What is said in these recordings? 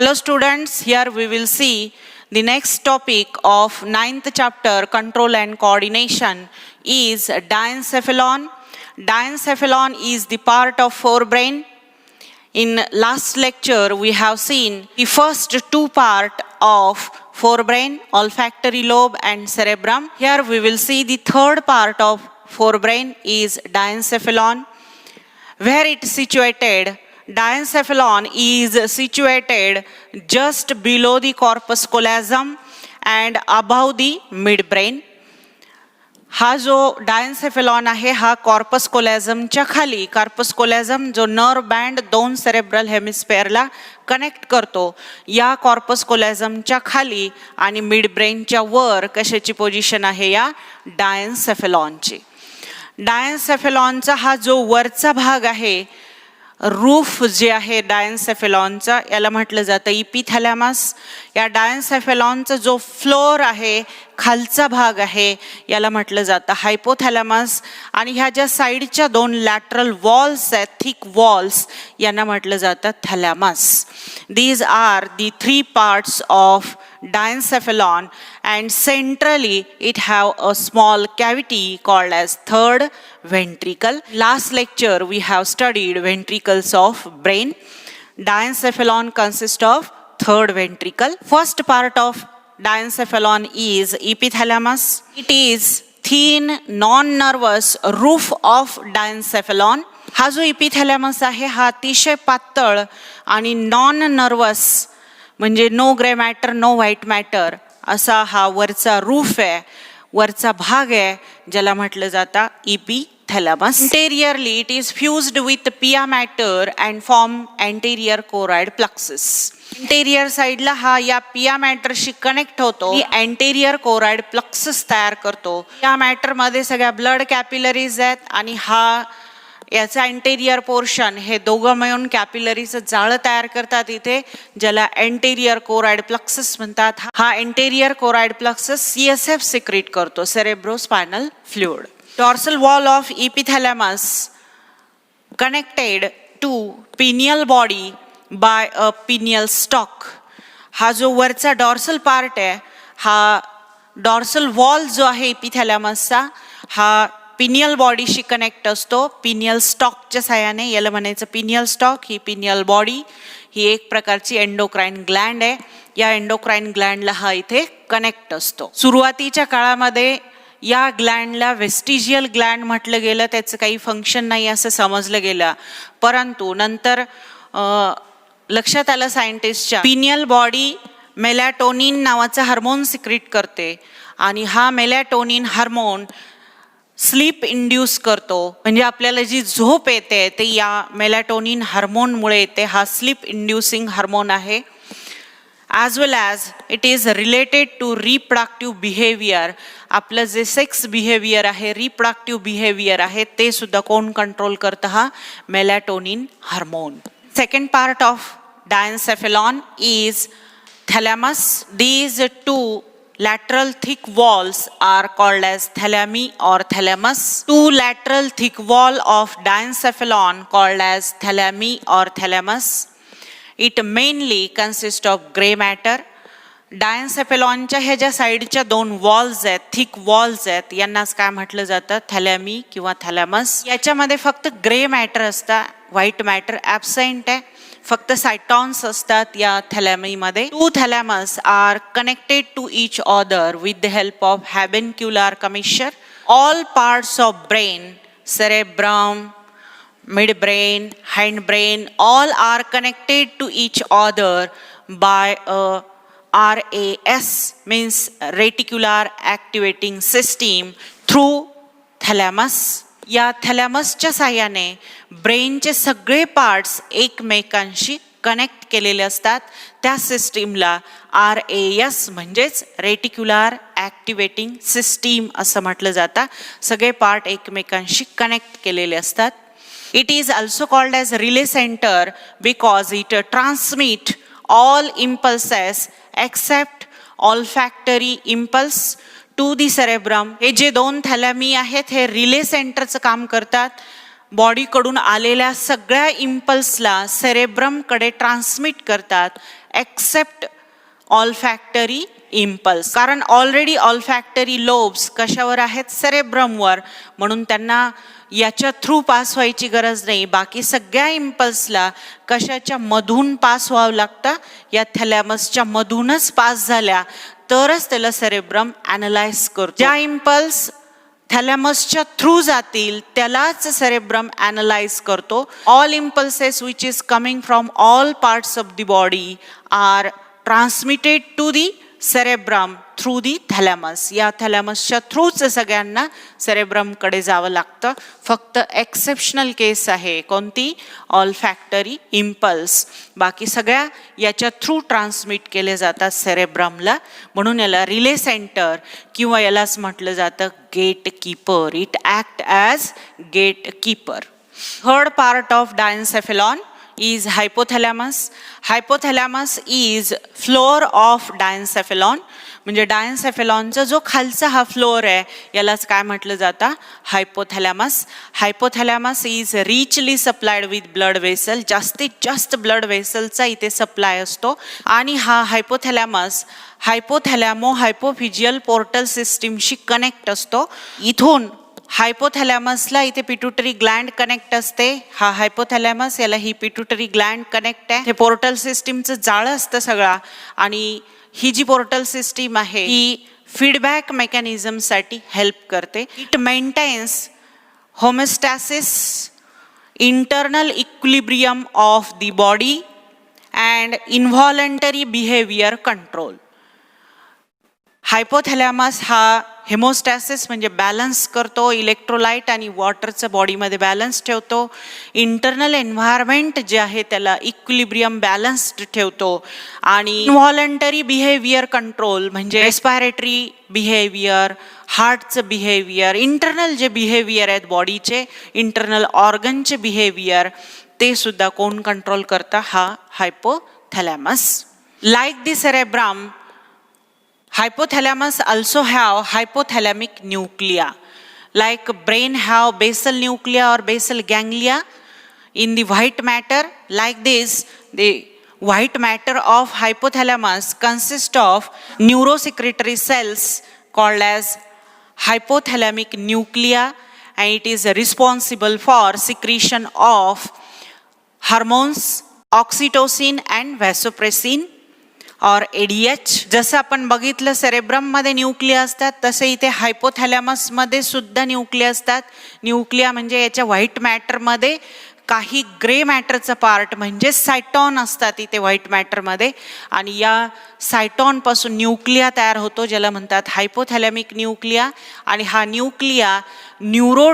Hello students, here we will see the next topic of 9th chapter, Control and Coordination, is diencephalon. Diencephalon is the part of forebrain. In last lecture we have seen the first two parts of forebrain, olfactory lobe and cerebrum. Here we will see the third part of forebrain is diencephalon. Where it is situated? Diencephalon is situated just below the corpus callosum and above the midbrain. हा जो डायन्सेफेलॉन आहे हा corpus कोलॅझमच्या खाली, corpus कोलॅझम जो nerve band दोन cerebral हेमिस्फेअरला connect करतो, या corpus कोलॅझमच्या खाली आणि मिड ब्रेनच्या वर कशाची पोझिशन आहे या डायन्सेफेलॉनची. डायन्सेफेलॉनचा हा जो वरचा भाग आहे, रूफ जे आहे डायन्सेफेलॉनचा, याला म्हटलं जातं इपिथॅलॅमस. या डायन्सेफेलॉनचा जो फ्लोर आहे, खालचा भाग आहे, याला म्हटलं जातं हायपोथॅलॅमस. आणि ह्या ज्या साईडच्या दोन लॅटरल वॉल्स आहेत, थिक वॉल्स, यांना म्हटलं जातं thalamus. These are the three parts of diencephalon, and centrally it have a small cavity called as third ventricle. Last lecture we have studied ventricles of brain. Diencephalon consists of third ventricle. First part of diencephalon is epithalamus. It is thin non-nervous roof of diencephalon. हा जो epithalamus आहे हा अतिशय पातळ आणि non nervous म्हणजे no grey matter no white matter असा हा वरचा रूफ आहे, वरचा भाग आहे, ज्याला म्हटलं जातं epithalamus. Interiorly it is fused with pia matter and form anterior choroid plexus. Interior साईडला हा या पिया मॅटरशी कनेक्ट होतो, अँटेरियर कोरॉइड प्लक्सस तयार करतो. या मॅटर मध्ये सगळ्या ब्लड कॅपिलरीज आहेत आणि हा याचा अँटेरियर पोर्शन हे दोघं मिळून कॅपिलरीचं जाळं तयार करतात इथे, ज्याला अँटेरियर कोरॉइड प्लक्सस म्हणतात. हा anterior choroid plexus CSF secrete करतो, cerebrospinal fluid. Dorsal wall of epithalamus connected to pineal body by a pineal stalk. हा जो वरचा डॉर्सल पार्ट आहे, हा डॉर्सल वॉल जो आहे इपिथॅलॅमसचा, हा पिनियल बॉडीशी कनेक्ट असतो पिनियल स्टॉकच्या साहाय्याने. याला म्हणायचं पिनियल स्टॉक. ही पिनियल बॉडी ही एक प्रकारची एंडोक्राइन ग्लँड आहे. या एंडोक्राइन ग्लँडला हा इथे कनेक्ट असतो. सुरुवातीच्या काळामध्ये या ग्लँडला वेस्टिजियल ग्लँड म्हटलं गेलं, त्याचं काही फंक्शन नाही असं समजलं गेलं, परंतु नंतर लक्षात आलं सायंटिस्टच्या, पिनियल बॉडी मेलॅटोनिन नावाचा हार्मोन सिक्रेट करते आणि हा मेलॅटोनिन हार्मोन स्लीप इंड्यूस करतो. म्हणजे आपल्याला जी झोप येते ते या मेलॅटोनिन हार्मोनमुळे येते. हा स्लीप इंड्युसिंग हार्मोन आहे. As well as it is related to reproductive behaviour. आपलं जे सेक्स बिहेवियर आहे, रिप्रोडक्टिव्ह बिहेवियर आहे, ते सुद्धा कोण कंट्रोल करतं? हा melatonin hormone. Second part of diencephalon is thalamus. These two lateral thick walls are called as thalami or thalamus. Two lateral thick wall of diencephalon called as thalami or thalamus. It mainly consists of gray matter. डायन्सेफेलॉनच्या ह्या ज्या साईडच्या दोन walls आहेत, thick walls आहेत, यांनाच काय म्हटलं जातं? थॅलॅमी किंवा थॅलॅमस. याच्यामध्ये फक्त ग्रे मॅटर असतं, व्हाईट मॅटर ॲब्सेंट आहे. फक्त सायटॉन्स असतात या थॅलॅमीमध्ये. Two thalamus are connected to each other with the help of habenular commissure. All parts of brain, cerebrum, midbrain, hindbrain, all are connected to each other by a RAS, means reticular activating system, through thalamus. या थॅलॅमसच्या साहाय्याने ब्रेनचे सगळे parts एकमेकांशी connect केलेले असतात. त्या सिस्टीमला RAS म्हणजेच reticular ॲक्टिवेटिंग system असं म्हटलं जातं. सगळे पार्ट एकमेकांशी कनेक्ट केलेले असतात. It is also called as relay centre because it transmit all impulses except olfactory impulse to the cerebrum. हे जे दोन थॅलॅमी आहेत हे रिले सेंटरचं काम करतात. बॉडीकडून आलेल्या सगळ्या इम्पल्सला सेरेब्रमकडे ट्रान्समिट करतात एक्सेप्ट ऑल्फॅक्टरी इम्पल्स. कारण ऑलरेडी ऑल्फॅक्टरी लोब्स कशावर आहेत? सेरेब्रमवर, म्हणून त्यांना याच्या थ्रू पास व्हायची गरज नाही. बाकी सगळ्या इम्पल्सला कशाच्या मधून पास व्हावं लागतं? या थॅलॅमसच्या मधूनच पास झाल्या तरच त्याला सेरेब्रम ॲनलाइज करतो. ज्या इम्पल्स थॅलॅमसच्या थ्रू जातील त्यालाच सेरेब्रम ॲनलाइज करतो. All impulses which is coming from all parts of the body are transmitted to the cerebrum through the thalamus. या थॅलॅमसच्या थ्रूच सगळ्यांना सेरेब्रमकडे जावं लागतं. फक्त एक्सेप्शनल केस आहे कोणती? ऑल्फॅक्टरी इम्पल्स. बाकी सगळ्या याच्या थ्रू ट्रान्समिट केले जातात सेरेब्रमला, म्हणून याला रिले सेंटर किंवा यालाच म्हटलं जातं gate keeper. It act as gate keeper. Third part of diencephalon is hypothalamus. Hypothalamus is floor of diencephalon. म्हणजे डायन्सेफेलॉनचा जो खालचा हा फ्लोअर आहे यालाच काय म्हटलं जातं? Hypothalamus. Hypothalamus is richly supplied with blood vessel. जास्तीत जास्त ब्लड वेसलचा इथे सप्लाय असतो. आणि हा हायपोथॅलॅमस हायपोथॅलॅमो हायपोफिजियल पोर्टल सिस्टीमशी कनेक्ट असतो. इथून हायपोथॅलॅमसला इथे पिट्युटरी ग्लँड कनेक्ट असते. हा हायपोथॅलॅमस, याला ही पिट्युटरी ग्लँड कनेक्ट आहे. हे पोर्टल सिस्टीमचं जाळं असतं सगळा. आणि ही जी पोर्टल सिस्टीम आहे ही फीडबॅक मेकॅनिझमसाठी हेल्प करते. It maintains homeostasis, internal equilibrium of the body and involuntary behaviour control. Hypothalamus हा हेमोस्टॅसिस म्हणजे बॅलन्स करतो. इलेक्ट्रोलाइट आणि वॉटरचं बॉडीमध्ये बॅलन्स ठेवतो. इंटरनल एन्व्हायरमेंट जे आहे त्याला इक्विलिब्रियम बॅलन्स्ड ठेवतो. आणि इन्व्हॉलंटरी बिहेवियर कंट्रोल म्हणजे रेस्पायरेटरी बिहेवियर, हार्टचं बिहेवियर, इंटरनल जे बिहेवियर आहेत बॉडीचे, इंटरनल ऑर्गनचे बिहेवियर, ते सुद्धा कोण कंट्रोल करतं? हा hypothalamus. Like the cerebrum, hypothalamus also have hypothalamic nuclei. Like brain have basal nuclei or basal ganglia in the white matter. Like this, the white matter of hypothalamus consists of neurosecretory cells called as hypothalamic nuclei, and it is responsible for secretion of hormones, oxytocin and vasopressin और ADH. जसं आपण बघितलं सेरेब्रममध्ये न्यूक्लिया असतात तसे इथे हायपोथॅलॅमसमध्ये सुद्धा न्यूक्लिया असतात. न्यूक्लिया म्हणजे याच्या व्हाईट मॅटरमध्ये काही ग्रे मॅटरचं पार्ट म्हणजे सायटॉन असतात इथे व्हाईट मॅटरमध्ये. आणि या सायटॉनपासून न्यूक्लिया तयार होतो ज्याला म्हणतात हायपोथॅलॅमिक न्यूक्लिया. आणि हा न्यूक्लिया न्यूरो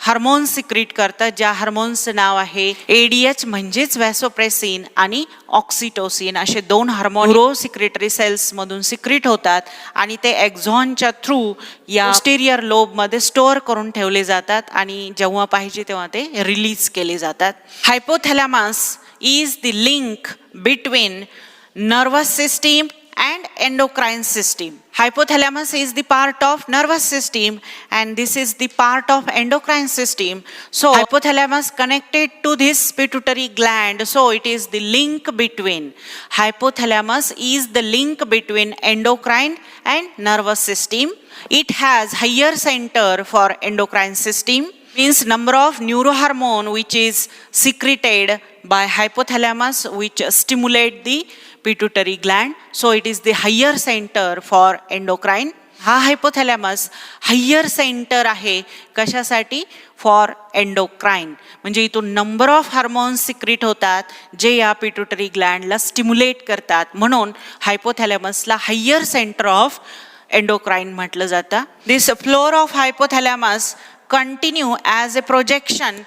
हार्मोन सिक्रीट करतात, ज्या हार्मोन्सचं नाव आहे ADH म्हणजेच व्हॅसोप्रेसिन आणि ऑक्सिटोसिन. असे 2 हार्मोन न्यूरो सिक्रेटरी सेल्समधून सिक्रीट होतात आणि ते एक्झॉनच्या थ्रू या पोस्टेरियर लोबमध्ये स्टोअर करून ठेवले जातात आणि जेव्हा पाहिजे तेव्हा ते रिलीज केले जातात. Hypothalamus is the link between nervous system and endocrine system. Hypothalamus is the part of nervous system and this is the part of endocrine system. So hypothalamus connected to this pituitary gland. So it is the link between. Hypothalamus is the link between endocrine and nervous system. It has higher center for endocrine system. Means number of neurohormone which is secreted by hypothalamus which stimulate the pituitary gland. So it is the higher center for endocrine. हा hypothalamus higher centre आहे कशासाठी? For endocrine. म्हणजे इथून number of hormones secrete होतात जे या pituitary ग्लँडला stimulate करतात, म्हणून हायपोथॅलॅमसला हायर सेंटर ऑफ एंडोक्राइन म्हटलं जातं. This floor of hypothalamus continue as a projection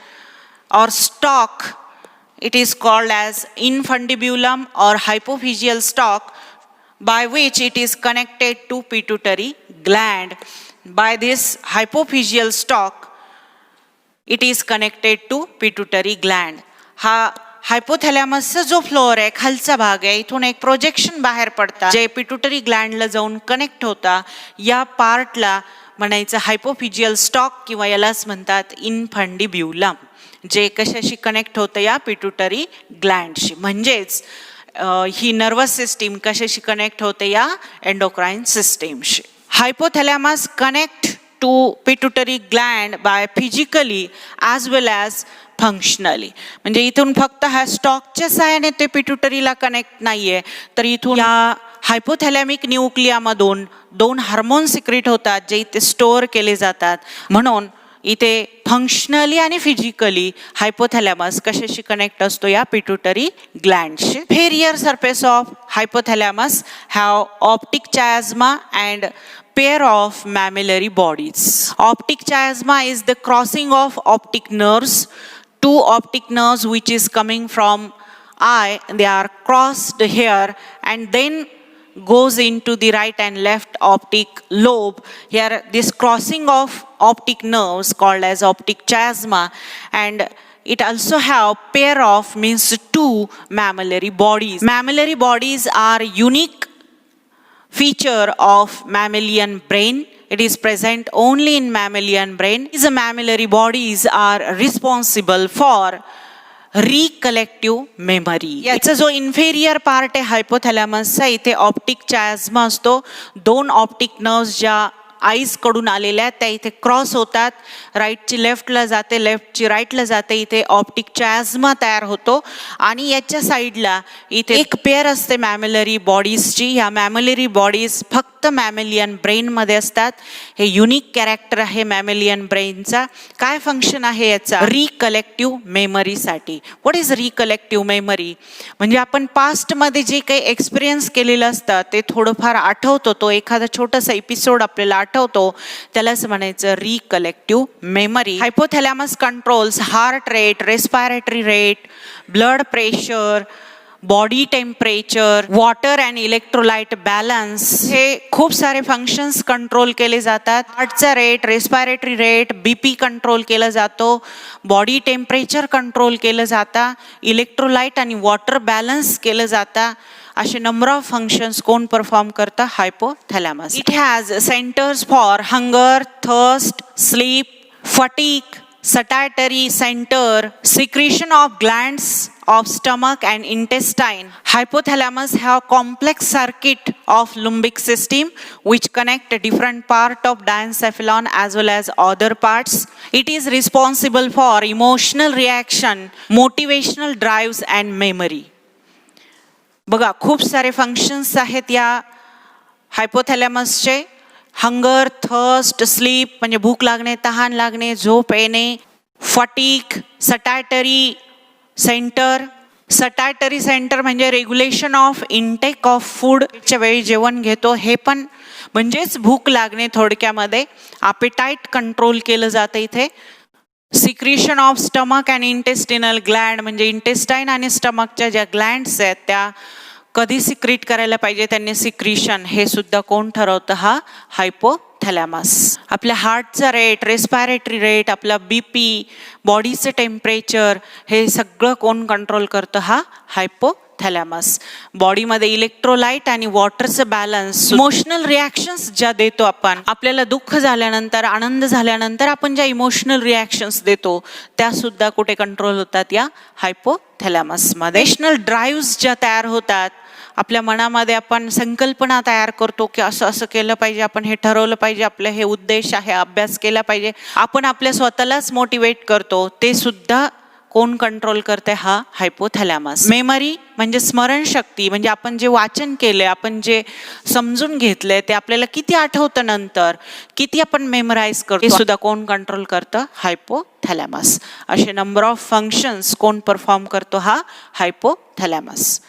or stalk. It is called as infundibulum or hypophyseal stalk by which it is connected to pituitary gland. By this hypophyseal stalk it is connected to pituitary gland. हा हायपोथॅलॅमसचा जो floor आहे खालचा भाग आहे, इथून एक projection बाहेर पडतात जे पिट्युटरी ग्लँडला जाऊन कनेक्ट होता. या पार्टला म्हणायचं हायपोफिजियल स्टॉक किंवा यालाच म्हणतात इन्फंडिब्युलम, जे कशाशी कनेक्ट होतं? या पिट्युटरी ग्लँडशी. म्हणजेच ही नर्वस सिस्टीम कशाशी कनेक्ट होते या एंडोक्राइन सिस्टीमशी. Hypothalamus connect to pituitary gland by physically as well as functionally. म्हणजे इथून फक्त ह्या स्टॉकच्या सहाय्याने ते पिट्युटरीला कनेक्ट नाहीये, तर इथून या हायपोथॅलॅमिक न्यूक्लियामधून 2 हार्मोन सिक्रेट होतात जे इथे स्टोअर केले जातात. म्हणून इथे फंक्शनली आणि फिजिकली हायपोथॅलॅमस कशाशी कनेक्ट असतो या पिट्युटरी ग्लँडशी. Inferior surface of hypothalamus have optic chiasma and pair of mammillary bodies. Optic chiasma is the crossing of optic nerves. 2 optic nerves which is coming from eye, they are crossed here and then goes into the right and left optic lobe. Here this crossing of optic nerves called as optic chiasma, and it also have pair of means 2 mammillary bodies. Mammillary bodies are unique feature of mammalian brain. It is present only in mammalian brain. These mammillary bodies are responsible for recollective memory. याचा जो inferior part आहे हायपोथॅलॅमसचा, इथे optic चायझ्मा असतो. 2 optic nerves ज्या eyes कडून आलेल्या त्या इथे क्रॉस होतात. राईटची लेफ्टला जाते, लेफ्टची राईटला जाते. इथे ऑप्टिक चायझ्मा तयार होतो आणि याच्या साईडला इथे एक पेअर असते मॅमिलरी बॉडीजची. ह्या मॅमिलरी बॉडीज फक्त मॅमेलियन ब्रेनमध्ये असतात. हे युनिक कॅरेक्टर आहे मॅमेलियन ब्रेनचा. काय फंक्शन आहे याचा? रिकलेक्टिव्ह मेमरीसाठी. What is recollective memory? म्हणजे आपण पास्टमध्ये जे काही एक्सपिरियन्स केलेलं असतं ते थोडंफार आठवतो. तो एखादा छोटासा एपिसोड आपल्याला आठवतो, त्यालाच म्हणायचं recollective memory. Hypothalamus controls heart rate, respiratory rate, blood pressure, body temperature, water and electrolyte balance, हे खूप सारे फंक्शन्स कंट्रोल केले जातात. हार्टचा rate, respiratory rate, BP control केलं जातो, बॉडी टेम्परेचर कंट्रोल केलं जातं, इलेक्ट्रोलाइट आणि वॉटर बॅलन्स केलं जातं. असे नंबर ऑफ फंक्शन्स कोण परफॉर्म करतं? Hypothalamus. It has centres for hunger, thirst, sleep, fatigue, satiety center, secretion of glands of stomach and intestine. Hypothalamus have complex circuit of limbic system which connect a different part of diencephalon as well as other parts. It is responsible for emotional reaction, motivational drives and memory. बघा खूप सारे functions आहेत या हायपोथॅलॅमसचे. Hunger, thirst, sleep म्हणजे भूक लागणे, तहान लागणे, झोप येणे, फटीग, सटॅटरी सेंटर. सटॅटरी सेंटर म्हणजे रेग्युलेशन ऑफ इनटेक ऑफ फूडच्या वेळी जेवण घेतो हे पण म्हणजेच भूक लागणे थोडक्यामध्ये. अपेटाईट कंट्रोल केलं जातं इथे. Secretion of stomach and intestinal Gland म्हणजे इंटेस्टाईन आणि स्टमकच्या ज्या ग्लँड्स आहेत त्या कधी सिक्रीट करायला पाहिजे त्यांनी सिक्रिशन, हे सुद्धा कोण ठरवतं? हा हायपोथॅलॅमस. आपल्या हार्टचा रेट, रेस्पिरेटरी रेट, आपला बीपी, बॉडीचं टेम्परेचर हे सगळं कोण कंट्रोल करतं? हा हायपोथॅलॅमस. बॉडीमध्ये इलेक्ट्रोलाइट आणि वॉटरचं बॅलन्स, इमोशनल रिॲक्शन्स ज्या देतो आपण, आपल्याला दुःख झाल्यानंतर, आनंद झाल्यानंतर आपण ज्या इमोशनल रिॲक्शन्स देतो त्या सुद्धा कुठे कंट्रोल होतात? या हायपोथॅलॅमसमध्ये. इमोशनल ड्राईव्ह्स ज्या तयार होतात, आपल्या मनामध्ये आपण संकल्पना तयार करतो की असं असं केलं पाहिजे, आपण हे ठरवलं पाहिजे, आपले हे उद्देश आहे, अभ्यास केला पाहिजे, आपण आपल्या स्वतःलाच मोटिवेट करतो, ते सुद्धा कोण कंट्रोल करते? हा हायपोथॅलॅमस. मेमरी म्हणजे स्मरणशक्ती, म्हणजे आपण जे वाचन केले, आपण जे समजून घेतले ते आपल्याला किती आठवतं, नंतर किती आपण मेमराईज करतो, हे सुद्धा कोण कंट्रोल करतं? हायपोथॅलॅमस. असे नंबर ऑफ फंक्शन्स कोण परफॉर्म करतो? हा हायपोथॅलॅमस.